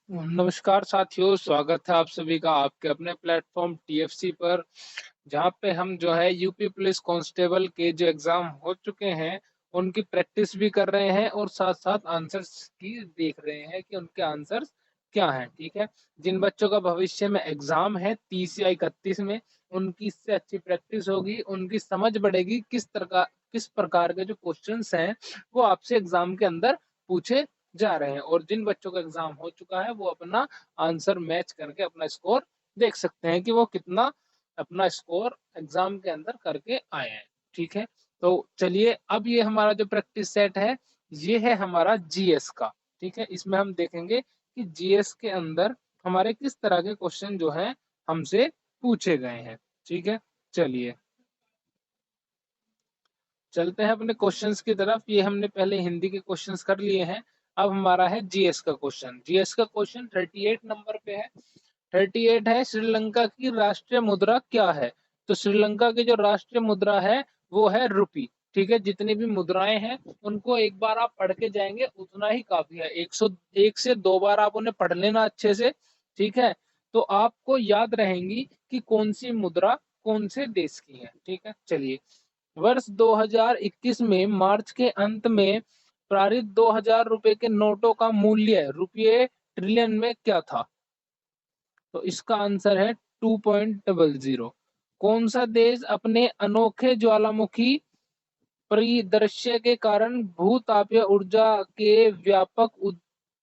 नमस्कार साथियों, स्वागत है आप सभी का आपके अपने प्लेटफॉर्म टीएफसी पर, जहाँ पे हम जो है यूपी पुलिस कांस्टेबल के जो एग्जाम हो चुके हैं उनकी प्रैक्टिस भी कर रहे हैं और साथ साथ आंसर्स की देख रहे हैं कि उनके आंसर्स क्या हैं। ठीक है, जिन बच्चों का भविष्य में एग्जाम है 30 या 31 में, उनकी इससे अच्छी प्रैक्टिस होगी, उनकी समझ बढ़ेगी किस प्रकार के जो क्वेश्चंस हैं वो आपसे एग्जाम के अंदर पूछे जा रहे हैं। और जिन बच्चों का एग्जाम हो चुका है वो अपना आंसर मैच करके अपना स्कोर देख सकते हैं कि वो कितना अपना स्कोर एग्जाम के अंदर करके आए हैं। ठीक है, तो चलिए अब ये हमारा जो प्रैक्टिस सेट है ये है हमारा जीएस का। ठीक है, इसमें हम देखेंगे कि जीएस के अंदर हमारे किस तरह के क्वेश्चन जो है हमसे पूछे गए हैं। ठीक है, चलिए चलते हैं अपने क्वेश्चंस की तरफ। ये हमने पहले हिंदी के क्वेश्चंस कर लिए हैं, अब हमारा है जीएस का क्वेश्चन। जीएस का क्वेश्चन 38 नंबर पे है। 38 है, श्रीलंका की राष्ट्रीय मुद्रा क्या है? तो श्रीलंका की जो राष्ट्रीय मुद्रा है वो है रुपी। ठीक है, जितनी भी मुद्राएं हैं उनको एक बार आप पढ़ के जाएंगे उतना ही काफी है। 101 से 2 बार आप उन्हें पढ़ लेना अच्छे से। ठीक है, तो आपको याद रहेंगी कि कौन सी मुद्रा कौन से देश की है। ठीक है, चलिए वर्ष 2021 में मार्च के अंत में पारित 2000 रुपए के नोटों का मूल्य रुपये ट्रिलियन में क्या था? तो इसका आंसर है 2.00। कौन सा देश अपने अनोखे ज्वालामुखी परिदृश्य के कारण भूतापीय ऊर्जा के व्यापक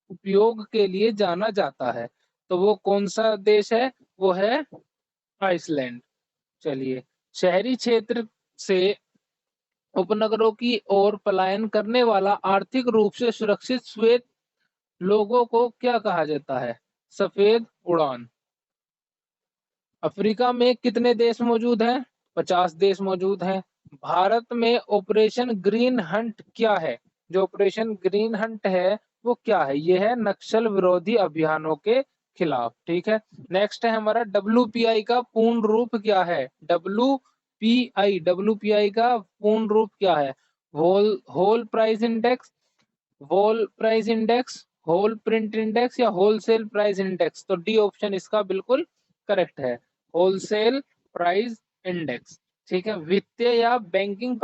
उपयोग के लिए जाना जाता है? तो वो कौन सा देश है? वो है आइसलैंड। चलिए, शहरी क्षेत्र से उपनगरों की ओर पलायन करने वाला आर्थिक रूप से सुरक्षित श्वेत लोगों को क्या कहा जाता है? सफेद उड़ान। अफ्रीका में कितने देश मौजूद हैं? 50 देश मौजूद हैं। भारत में ऑपरेशन ग्रीन हंट क्या है? जो ऑपरेशन ग्रीन हंट है वो क्या है? ये है नक्सल विरोधी अभियानों के खिलाफ। ठीक है, नेक्स्ट है हमारा डब्ल्यूपीआई का पूर्ण रूप क्या है? डब्ल्यूपीआई का पूर्ण रूप क्या है? Whole whole price index, whole price index, whole print index या होलसेल प्राइस इंडेक्स? तो डी ऑप्शन इसका बिल्कुल करेक्ट है, होलसेल प्राइस इंडेक्स। ठीक है, वित्तीय या बैंकिंग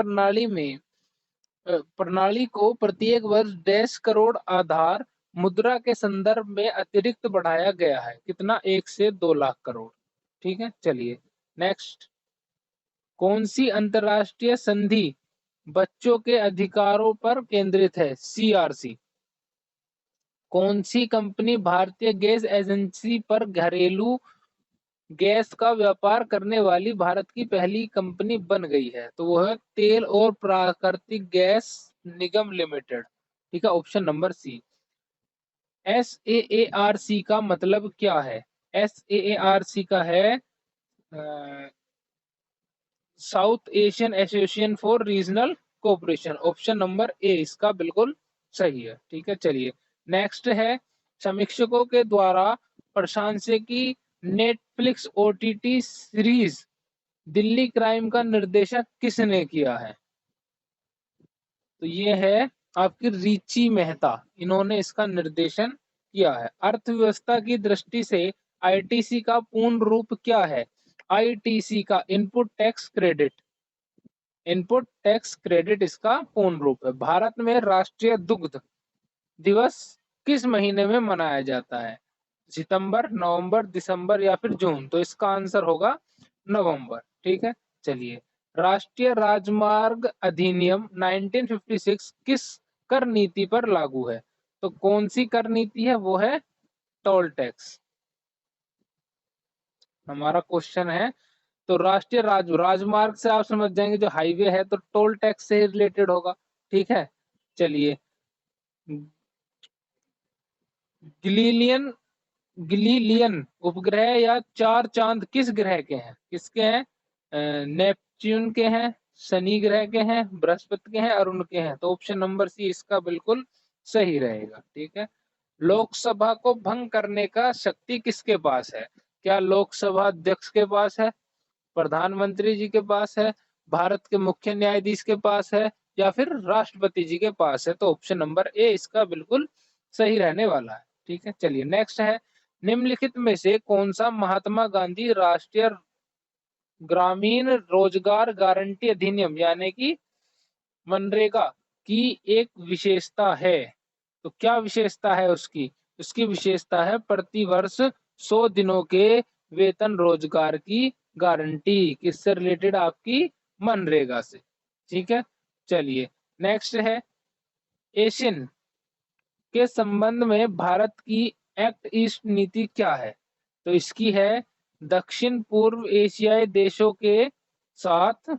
प्रणाली को प्रत्येक वर्ष 1.5 करोड़ आधार मुद्रा के संदर्भ में अतिरिक्त बढ़ाया गया है। कितना? 1 से 2 लाख करोड़। ठीक है, चलिए नेक्स्ट। कौन सी अंतरराष्ट्रीय संधि बच्चों के अधिकारों पर केंद्रित है? सीआरसी। कौन सी कंपनी भारतीय गैस एजेंसी पर घरेलू गैस का व्यापार करने वाली भारत की पहली कंपनी बन गई है? तो वो है तेल और प्राकृतिक गैस निगम लिमिटेड। ठीक है, ऑप्शन नंबर सी। SAARC का मतलब क्या है? SAARC का है south Asian association for regional cooperation. Option number A इसका बिल्कुल सही है। ठीक है, चलिए नेक्स्ट है, समीक्षकों के द्वारा प्रशंसकीय Netflix OTT series Delhi crime का निर्देशन किसने किया है? तो ये है आपकी रिची मेहता, इन्होंने इसका निर्देशन किया है। अर्थव्यवस्था की दृष्टि से आईटीसी का पूर्ण रूप क्या है? आईटीसी का input tax credit, input tax credit इसका पूर्ण रूप है। भारत में राष्ट्रीय दुग्ध दिवस किस महीने में मनाया जाता है? सितंबर, नवंबर, दिसंबर या फिर जून? तो इसका आंसर होगा नवंबर। ठीक है, चलिए राष्ट्रीय राजमार्ग अधिनियम 1956 किस कर नीति पर लागू है? तो कौन सी कर नीति है? वो है टोल टैक्स। हमारा क्वेश्चन है, तो राष्ट्रीय राजमार्ग से आप समझ जाएंगे जो हाईवे है तो टोल टैक्स से रिलेटेड होगा। ठीक है, चलिए गिलीलियन गिलीलियन उपग्रह या चार चांद किस ग्रह के हैं? किसके हैं? नेपच्यून के हैं, शनि ग्रह के हैं, बृहस्पति के हैं, अरुण के हैं? तो ऑप्शन नंबर सी इसका बिल्कुल सही रहेगा। ठीक है, लोकसभा को भंग करने का शक्ति किसके पास है? क्या लोकसभा अध्यक्ष के पास है, प्रधानमंत्री जी के पास है, भारत के मुख्य न्यायाधीश के पास है या फिर राष्ट्रपति जी के पास है? तो ऑप्शन नंबर ए इसका बिल्कुल सही रहने वाला है। ठीक है, चलिए नेक्स्ट है, निम्नलिखित में से कौन सा महात्मा गांधी राष्ट्रीय ग्रामीण रोजगार गारंटी अधिनियम यानी कि मनरेगा की एक विशेषता है? तो क्या विशेषता है उसकी? उसकी विशेषता है प्रति वर्ष 100 दिनों के वेतन रोजगार की गारंटी। किससे रिलेटेड? आपकी मनरेगा से। ठीक है, चलिए नेक्स्ट है, एशियन के संबंध में भारत की एक्ट ईस्ट नीति क्या है? तो इसकी है दक्षिण पूर्व एशियाई देशों के साथ,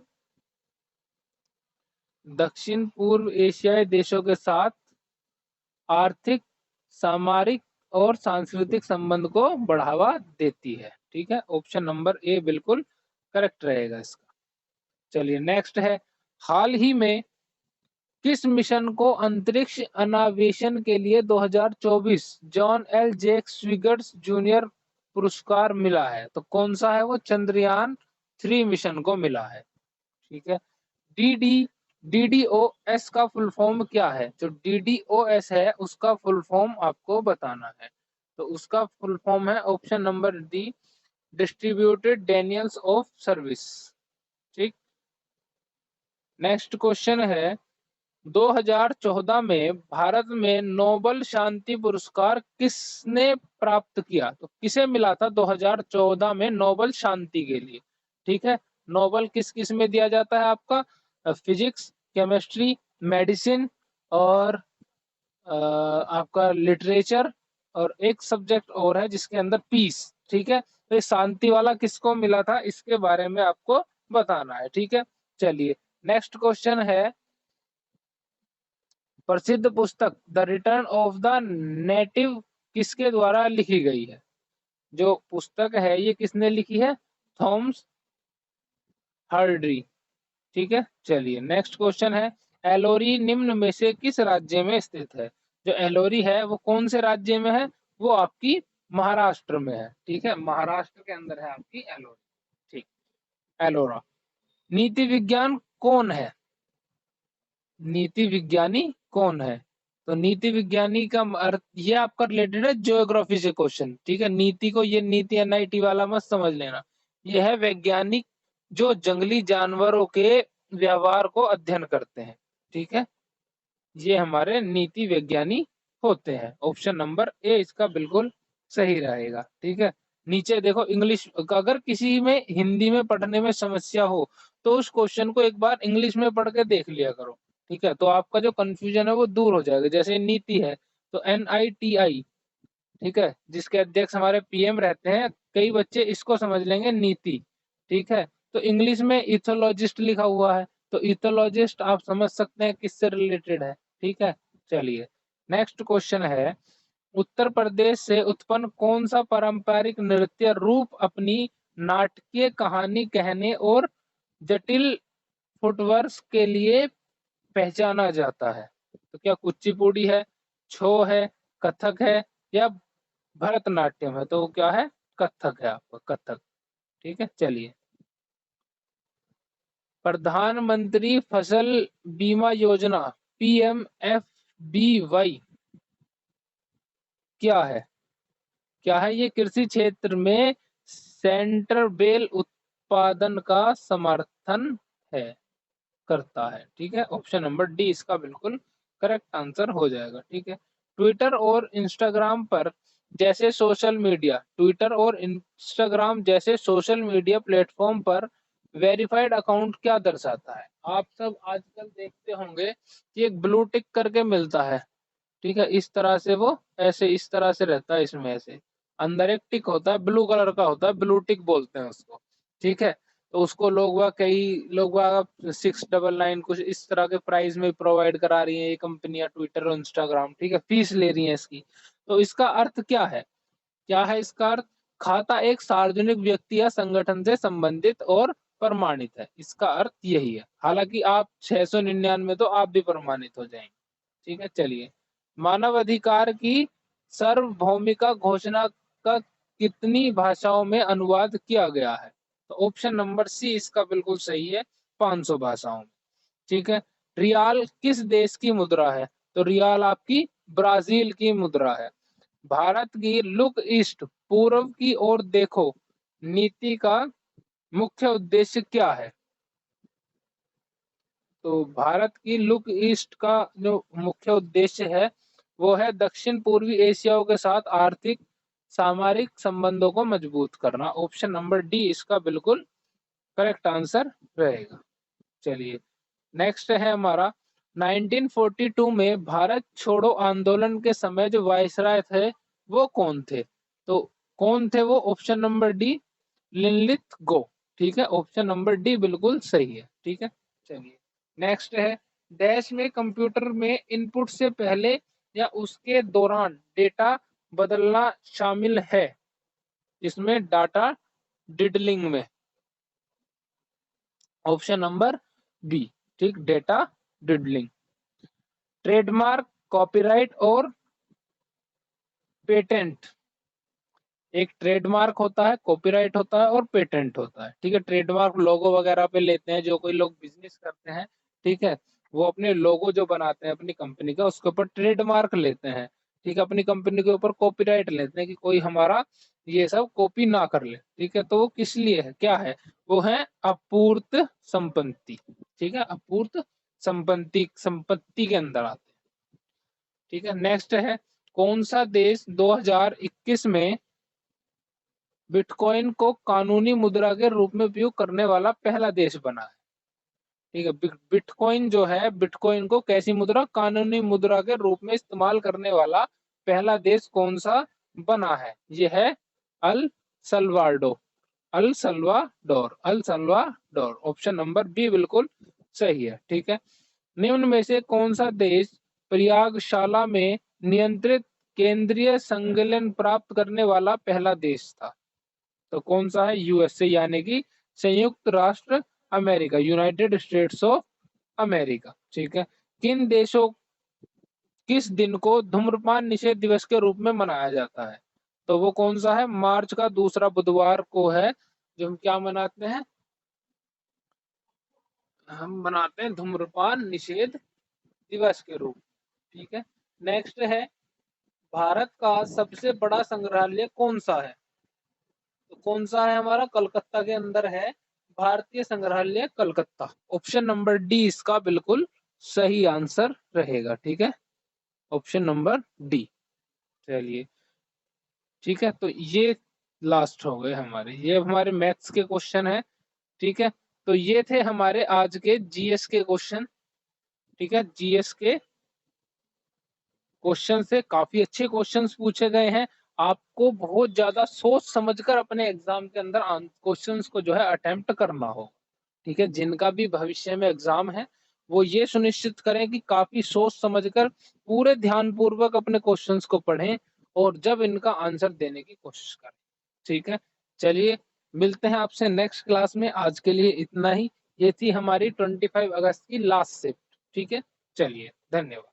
दक्षिण पूर्व एशियाई देशों के साथ आर्थिक, सामरिक और सांस्कृतिक संबंध को बढ़ावा देती है। ठीक है, ऑप्शन नंबर ए बिल्कुल करेक्ट रहेगा इसका। चलिए नेक्स्ट है, हाल ही में किस मिशन को अंतरिक्ष अन्वेषण के लिए 2024 जॉन एल जेक्स स्विगर्स जूनियर पुरस्कार मिला है? तो कौन सा है वो? चंद्रयान 3 मिशन को मिला है। ठीक है, DDOS का फुल फॉर्म क्या है? जो DDOS है उसका फुल फॉर्म आपको बताना है। तो उसका फुल फॉर्म है option number D, distributed Daniels of service. ठीक, नेक्स्ट क्वेश्चन है, 2014 में भारत में नोबल शांति पुरस्कार किसने प्राप्त किया? तो किसे मिला था 2014 में नोबल शांति के लिए? ठीक है, नोबल किस किस में दिया जाता है आपका? फिजिक्स, केमिस्ट्री, मेडिसिन और आपका लिटरेचर, और एक सब्जेक्ट और है जिसके अंदर पीस। ठीक है, तो शांति वाला किसको मिला था इसके बारे में आपको बताना है। ठीक है, चलिए नेक्स्ट क्वेश्चन है, प्रसिद्ध पुस्तक the return of the native किसके द्वारा लिखी गई है? जो पुस्तक है ये किसने लिखी है? Thomas Hardy. ठीक है, चलिए नेक्स्ट क्वेश्चन है, एलोरी निम्न में से किस राज्य में स्थित है? जो एलोरी है वो कौन से राज्य में है? वो आपकी महाराष्ट्र में है। ठीक है, महाराष्ट्र के अंदर है आपकी एलोरी। ठीक, एलोरा। नीति विज्ञान कौन है? नीति विज्ञानी कौन है? तो नीति विज्ञानी का अर्थ, ये आपका रिलेटेड है ज्योग्राफी से क्वेश्चन। ठीक है, नीति को ये नीति NIT वाला मत समझ लेना, ये है वैज्ञानिक जो जंगली जानवरों के व्यवहार को अध्ययन करते हैं। ठीक है, ये हमारे नीति विज्ञानी होते हैं। ऑप्शन नंबर ए इसका बिल्कुल सही रहेगा। ठीक है, नीचे देखो, इंग्लिश अगर किसी में हिंदी में पढ़ने में समस्या हो तो उस क्वेश्चन को एक बार इंग्लिश में पढ़ के देख लिया करो। ठीक है, तो आपका जो कंफ्यूजन है वो दूर हो जाएगा। जैसे नीति है तो NITI, ठीक है, जिसके अध्यक्ष हमारे PM रहते हैं, कई बच्चे इसको समझ लेंगे नीति। ठीक है, तो इंग्लिश में इथोलॉजिस्ट लिखा हुआ है, तो इथोलॉजिस्ट आप समझ सकते हैं किससे रिलेटेड है। ठीक है, चलिए नेक्स्ट क्वेश्चन है, उत्तर प्रदेश से उत्पन्न कौन सा पारंपरिक नृत्य रूप अपनी नाटकीय कहानी कहने और जटिल फुटवर्क के लिए पहचाना जाता है? तो क्या कुचिपुड़ी है, छो है, कथक है या भरतनाट्यम है? तो क्या है? कथक है आपका, कथक। ठीक है, चलिए, प्रधानमंत्री फसल बीमा योजना PMFBY क्या है? क्या है ये? कृषि क्षेत्र में सेंटर बेल उत्पादन का समर्थन है, करता है। ठीक है, ऑप्शन नंबर डी इसका बिल्कुल करेक्ट आंसर हो जाएगा। ठीक है, ट्विटर और इंस्टाग्राम पर जैसे सोशल मीडिया, ट्विटर और इंस्टाग्राम जैसे सोशल मीडिया प्लेटफॉर्म पर वेरीफाइड अकाउंट क्या दर्शाता है? आप सब आजकल देखते होंगे कि एक ब्लू टिक करके मिलता है। ठीक है, इस तरह से वो ऐसे इस तरह से रहता है, इसमें ऐसे अंदर एक टिक होता है, ब्लू कलर का होता है, ब्लू टिक बोलते हैं उसको। ठीक है, तो उसको लोग वह कई लोग वह 699 कुछ इस तरह के प्राइस में प्रोवाइड करा रही है ये कंपनियां, ट्विटर और इंस्टाग्राम। ठीक है, फीस ले रही है इसकी। तो इसका अर्थ क्या है? क्या है इसका अर्थ? खाता एक सार्वजनिक व्यक्ति या संगठन से संबंधित और प्रमाणित है, इसका अर्थ यही है। हालांकि आप 699 तो आप भी प्रमाणित हो जाएंगे। ठीक है, चलिए, मानव अधिकार की सार्वभौमिक घोषणा का कितनी भाषाओं में अनुवाद किया गया है? तो ऑप्शन नंबर सी इसका बिल्कुल सही है, 500 भाषाओं में। ठीक है, रियाल किस देश की मुद्रा है? तो रियाल आपकी ब्राजील की मुद्रा है। भारत की लुक ईस्ट पूर्व की ओर देखो नीति का मुख्य उद्देश्य क्या है? तो भारत की लुक ईस्ट का जो मुख्य उद्देश्य है वो है दक्षिण पूर्वी एशियाओं के साथ आर्थिक सामरिक संबंधों को मजबूत करना। ऑप्शन नंबर डी इसका बिल्कुल करेक्ट आंसर रहेगा। चलिए नेक्स्ट है हमारा 1942 में भारत छोड़ो आंदोलन के समय जो वायसराय थे वो कौन थे? तो कौन थे वो? ऑप्शन नंबर डी लिनलिथ गो। ठीक है, ऑप्शन नंबर डी बिल्कुल सही है। ठीक है, चलिए नेक्स्ट है देश में कंप्यूटर में इनपुट से पहले या उसके दौरान डेटा बदलना शामिल है। इसमें डाटा डिडलिंग में। ऑप्शन नंबर बी, ठीक, डेटा डिडलिंग। ट्रेडमार्क, कॉपीराइट और पेटेंट। एक ट्रेडमार्क होता है, कॉपीराइट होता है और पेटेंट होता है। ठीक है, ट्रेडमार्क लोगो वगैरह पे लेते हैं जो कोई लोग बिजनेस करते हैं। ठीक है, वो अपने लोगो जो बनाते हैं अपनी कंपनी का उसके ऊपर ट्रेडमार्क लेते हैं। ठीक है, अपनी कंपनी के ऊपर कॉपीराइट लेते हैं कि कोई हमारा ये सब कॉपी ना कर ले। ठीक है, तो वो किस लिए है, क्या है? वो है अपूर्त संपत्ति। ठीक है, अपूर्त संपत्ति के अंदर आते हैं। ठीक है, नेक्स्ट है कौन सा देश 2021 में बिटकॉइन को कानूनी मुद्रा के रूप में उपयोग करने वाला पहला देश बना है? ठीक है, बिटकॉइन जो है, बिटकॉइन को कैसी मुद्रा, कानूनी मुद्रा के रूप में इस्तेमाल करने वाला पहला देश कौन सा बना है? यह है El Salvador. El Salvador, El Salvador. Option number B बिल्कुल सही है। ठीक है, निम्न में से कौन सा देश प्रयागशाला में नियंत्रित केंद्रीय संकलन प्राप्त करने वाला पहला देश था? तो कौन सा है? यूएसए, यानी कि संयुक्त राष्ट्र America, United states of America. ठीक है, किन देशों किस दिन को धूम्रपान निषेध दिवस के रूप में मनाया जाता है? तो वो कौन सा है? मार्च का दूसरा बुधवार को है जो हम क्या मनाते हैं, हम मनाते हैं धूम्रपान निषेध दिवस के रूप। ठीक है, नेक्स्ट है भारत का सबसे बड़ा संग्रहालय कौन सा है? तो कौन सा है हमारा? कलकत्ता के अंदर है भारतीय संग्रहालय कलकत्ता। ऑप्शन नंबर डी इसका बिल्कुल सही आंसर रहेगा। ठीक है, ऑप्शन नंबर डी। चलिए ठीक है, तो ये लास्ट हो गए हमारे, ये हमारे मैथ्स के क्वेश्चन है। ठीक है, तो ये थे हमारे आज के जीएस के क्वेश्चन। ठीक है, जीएस के क्वेश्चन से काफी अच्छे क्वेश्चंस पूछे गए हैं। आपको बहुत ज्यादा सोच समझकर अपने एग्जाम के अंदर क्वेश्चंस को जो है अटेम्प्ट करना हो। ठीक है, जिनका भी भविष्य में एग्जाम है वो ये सुनिश्चित करें कि काफी सोच समझकर पूरे ध्यान पूर्वक अपने क्वेश्चंस को पढ़ें और जब इनका आंसर देने की कोशिश करें। ठीक है, चलिए मिलते हैं आपसे नेक्स्ट क्लास में। आज के लिए इतना ही। ये थी हमारी 25 अगस्त की लास्ट शिफ्ट। ठीक है, चलिए धन्यवाद।